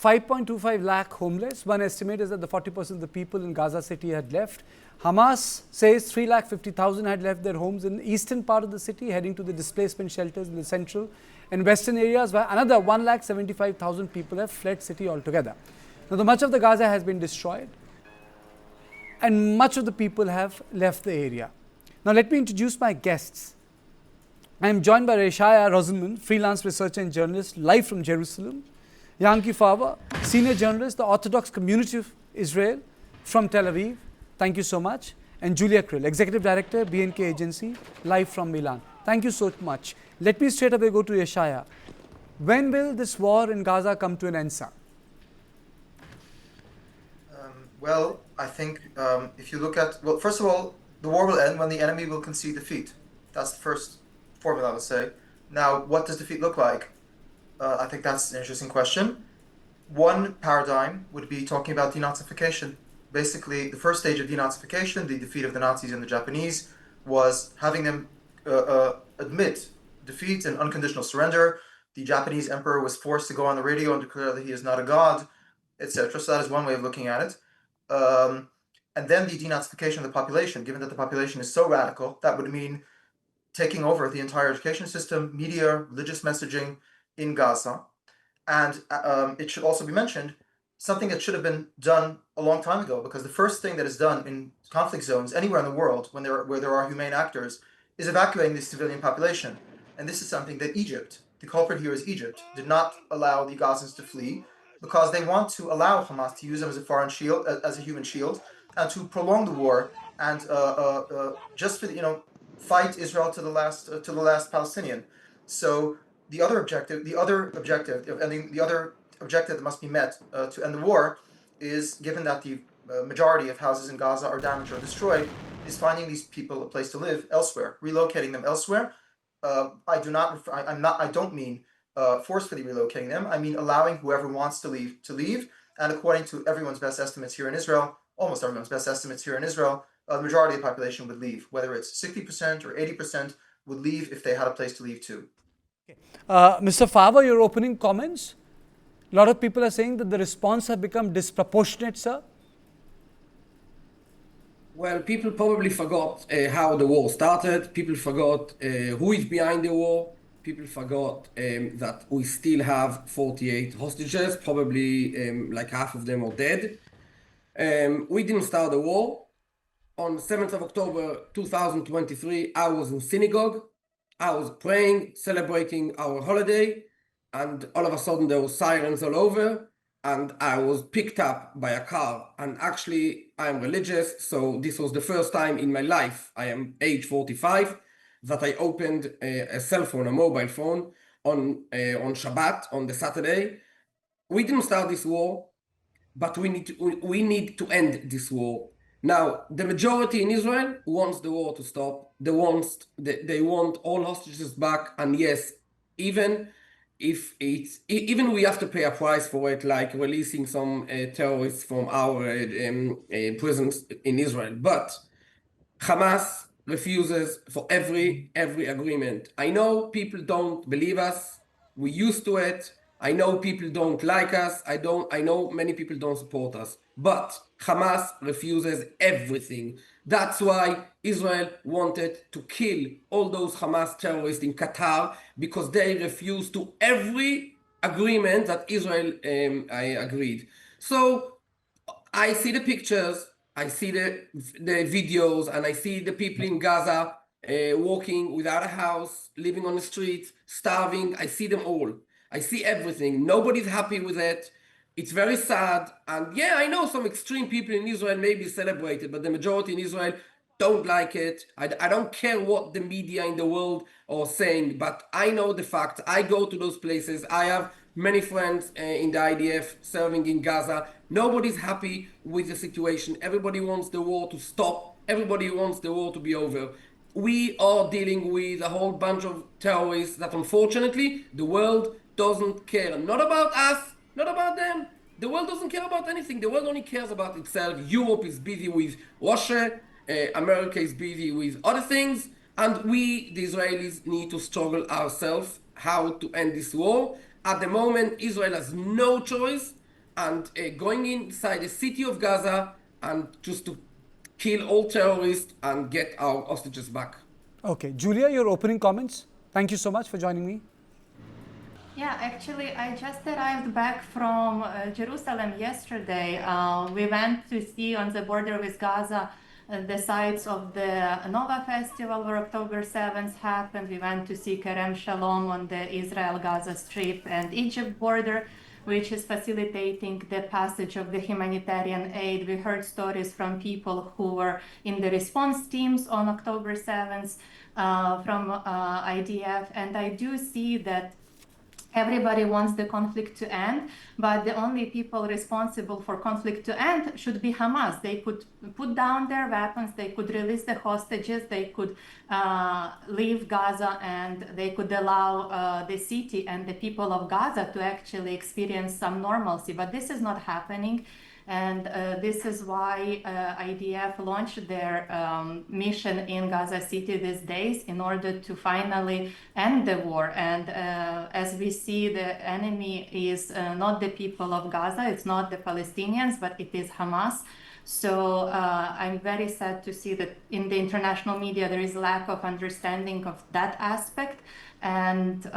5.25 lakh homeless. One estimate is that the 40% of the people in Gaza City had left. Hamas says 3,50,000 had left their homes in the eastern part of the city, heading to the displacement shelters in the central and western areas, while another 1,75,000 people have fled city altogether. Now, much of the Gaza has been destroyed, and much of the people have left the area. Now, let me introduce my guests. I am joined by Reshaya Rosenman, freelance researcher and journalist, live from Jerusalem. Yanki Fava, senior journalist, the Orthodox Community of Israel from Tel Aviv. Thank you so much. And Julia Krill, executive director, BNK Agency, live from Milan. Thank you so much. Let me straight away go to Yeshaya. When will this war in Gaza come to an end, sir? Well, I think if you look at, well, first of all, the war will end when the enemy will concede defeat. That's the first formula, I would say. Now, what does defeat look like? I think that's an interesting question. One paradigm would be talking about denazification. Basically, the first stage of denazification, the defeat of the Nazis and the Japanese, was having them admit defeat and unconditional surrender. The Japanese emperor was forced to go on the radio and declare that he is not a god, etc. So that is one way of looking at it. And then the denazification of the population, given that the population is so radical, that would mean taking over the entire education system, media, religious messaging in Gaza. And it should also be mentioned, something that should have been done a long time ago, because the first thing that is done in conflict zones anywhere in the world where there are humane actors is evacuating the civilian population. And this is something that Egypt, the culprit here is Egypt, did not allow the Gazans to flee because they want to allow Hamas to use them as a foreign shield, as a human shield, and to prolong the war and just for fight Israel to the last Palestinian. So the other objective that must be met to end the war is, given that the majority of houses in Gaza are damaged or destroyed, is finding these people a place to live elsewhere, relocating them elsewhere. I don't mean forcefully relocating them. I mean allowing whoever wants to leave. And according to everyone's best estimates here in Israel, almost everyone's best estimates here in Israel, the majority of the population would leave. Whether it's 60% or 80% would leave if they had a place to leave too. Mr. Fava, your opening comments? A lot of people are saying that the response has become disproportionate, sir. Well, people probably forgot how the war started. People forgot who is behind the war. People forgot that we still have 48 hostages. Probably like half of them are dead. We didn't start the war. On 7th of October 2023, I was in synagogue. I was praying, celebrating our holiday, and all of a sudden there were sirens all over, and I was picked up by a car. And actually, I am religious, so this was the first time in my life, I am age 45, that I opened a cell phone, a mobile phone, on Shabbat, on the Saturday. We didn't start this war, but we need to end this war. Now, the majority in Israel wants the war to stop. They want all hostages back, and yes, even we have to pay a price for it, like releasing some terrorists from our prisons in Israel. But Hamas refuses for every agreement. I know people don't believe us. We're used to it. I know people don't like us. I know many people don't support us. But Hamas refuses everything. That's why Israel wanted to kill all those Hamas terrorists in Qatar, because they refused to every agreement that Israel agreed. So I see the pictures, I see the videos, and I see the people in Gaza walking without a house, living on the streets, starving. I see them all. I see everything. Nobody's happy with it. It's very sad. And yeah, I know some extreme people in Israel may be celebrated, but the majority in Israel don't like it. I don't care what the media in the world are saying, but I know the fact. I go to those places. I have many friends in the IDF serving in Gaza. Nobody's happy with the situation. Everybody wants the war to stop. Everybody wants the war to be over. We are dealing with a whole bunch of terrorists that unfortunately the world doesn't care. Not about us, not about them. The world doesn't care about anything. The world only cares about itself. Europe is busy with Russia. America is busy with other things. And we, the Israelis, need to struggle ourselves how to end this war. At the moment, Israel has no choice and going inside the city of Gaza and just to kill all terrorists and get our hostages back. Okay, Julia, your opening comments. Thank you so much for joining me. Yeah, actually, I just arrived back from Jerusalem yesterday. We went to see on the border with Gaza the sites of the Nova Festival where October 7th happened. We went to see Kerem Shalom on the Israel-Gaza Strip and Egypt border, which is facilitating the passage of the humanitarian aid. We heard stories from people who were in the response teams on October 7th from IDF, and I do see that everybody wants the conflict to end, but the only people responsible for conflict to end should be Hamas. They could put down their weapons, they could release the hostages, they could leave Gaza, and they could allow the city and the people of Gaza to actually experience some normalcy. But this is not happening. And this is why IDF launched their mission in Gaza City these days in order to finally end the war. And as we see, the enemy is not the people of Gaza, it's not the Palestinians, but it is Hamas. So I'm very sad to see that in the international media there is lack of understanding of that aspect. And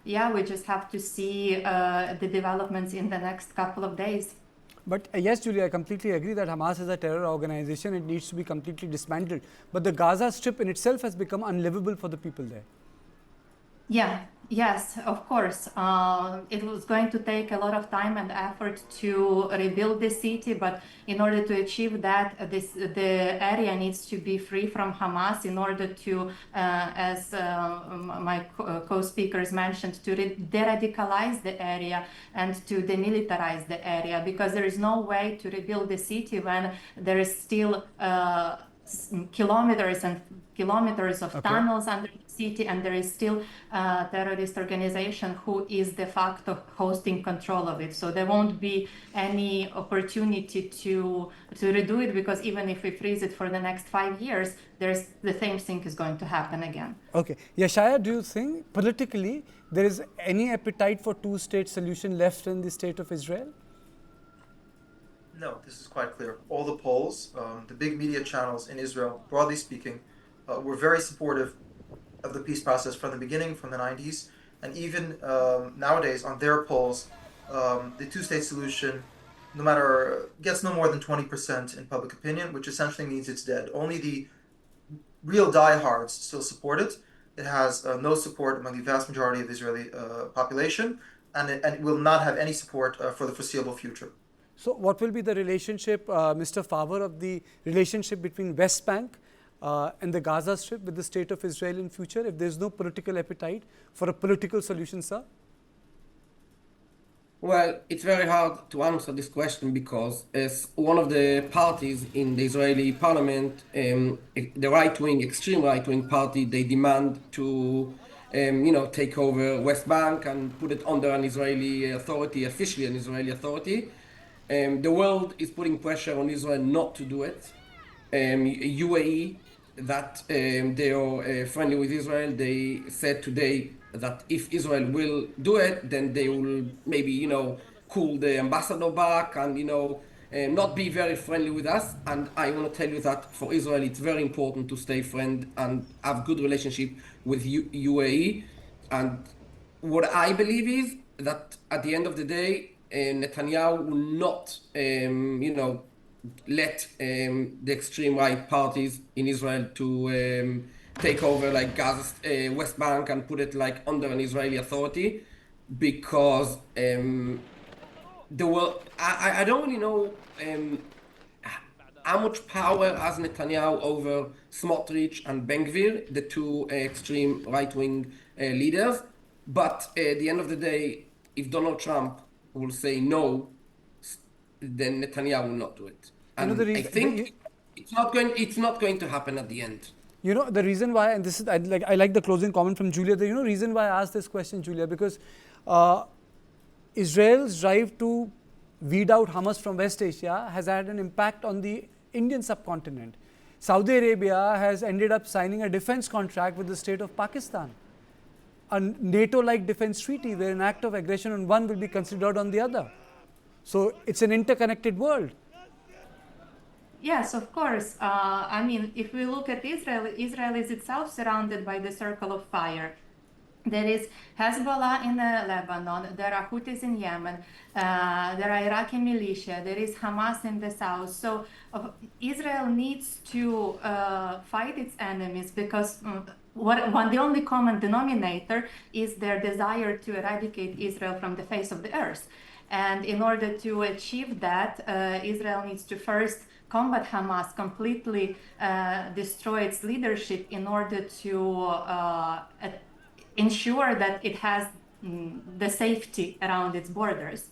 yeah, we just have to see the developments in the next couple of days. But yes, Julia, I completely agree that Hamas is a terror organization. It needs to be completely dismantled. But the Gaza Strip in itself has become unlivable for the people there. Yeah, yes, of course. It was going to take a lot of time and effort to rebuild the city, but in order to achieve that, the area needs to be free from Hamas in order to, as my co-speakers mentioned, to de-radicalize the area and to demilitarize the area, because there is no way to rebuild the city when there is still kilometers and kilometers of tunnels under the city, and there is still a terrorist organization who is de facto hosting control of it. So there won't be any opportunity to redo it, because even if we freeze it for the next 5 years, there's the same thing is going to happen again. Okay. Yashaya, do you think politically there is any appetite for two-state solution left in the state of Israel? No, this is quite clear. All the polls, the big media channels in Israel, broadly speaking, were very supportive of the peace process from the beginning, from the 90s. And even nowadays, on their polls, the two-state solution, gets no more than 20% in public opinion, which essentially means it's dead. Only the real diehards still support it. It has no support among the vast majority of the Israeli population, and it will not have any support for the foreseeable future. So what will be the relationship, Mr. Favre, of the relationship between West Bank and the Gaza Strip with the state of Israel in future if there is no political appetite for a political solution, sir? Well, it's very hard to answer this question because as one of the parties in the Israeli parliament, the right-wing, extreme right-wing party, they demand to take over West Bank and put it under an Israeli authority, officially an Israeli authority. The world is putting pressure on Israel not to do it. UAE, that they are friendly with Israel, they said today that if Israel will do it, then they will maybe, call the ambassador back and, not be very friendly with us. And I want to tell you that for Israel, it's very important to stay friend and have good relationship with UAE. And what I believe is that at the end of the day, Netanyahu will not, let the extreme right parties in Israel to take over like Gaza, West Bank, and put it like under an Israeli authority, because the world, I don't really know how much power has Netanyahu over Smotrich and Ben Gvir, the two extreme right-wing leaders. But at the end of the day, if Donald Trump will say no, then Netanyahu will not do it. And I think it's not going to happen at the end. The reason why, and this is I like the closing comment from Julia. The reason why I asked this question, Julia, because Israel's drive to weed out Hamas from West Asia has had an impact on the Indian subcontinent. Saudi Arabia has ended up signing a defense contract with the state of Pakistan, a NATO-like defense treaty where an act of aggression on one will be considered on the other. So it's an interconnected world. Yes, of course. I mean, if we look at Israel, Israel is itself surrounded by the circle of fire. There is Hezbollah in Lebanon, there are Houthis in Yemen, there are Iraqi militia, there is Hamas in the south. So Israel needs to fight its enemies because the only common denominator is their desire to eradicate Israel from the face of the earth. And in order to achieve that, Israel needs to first combat Hamas, completely destroy its leadership in order to ensure that it has the safety around its borders.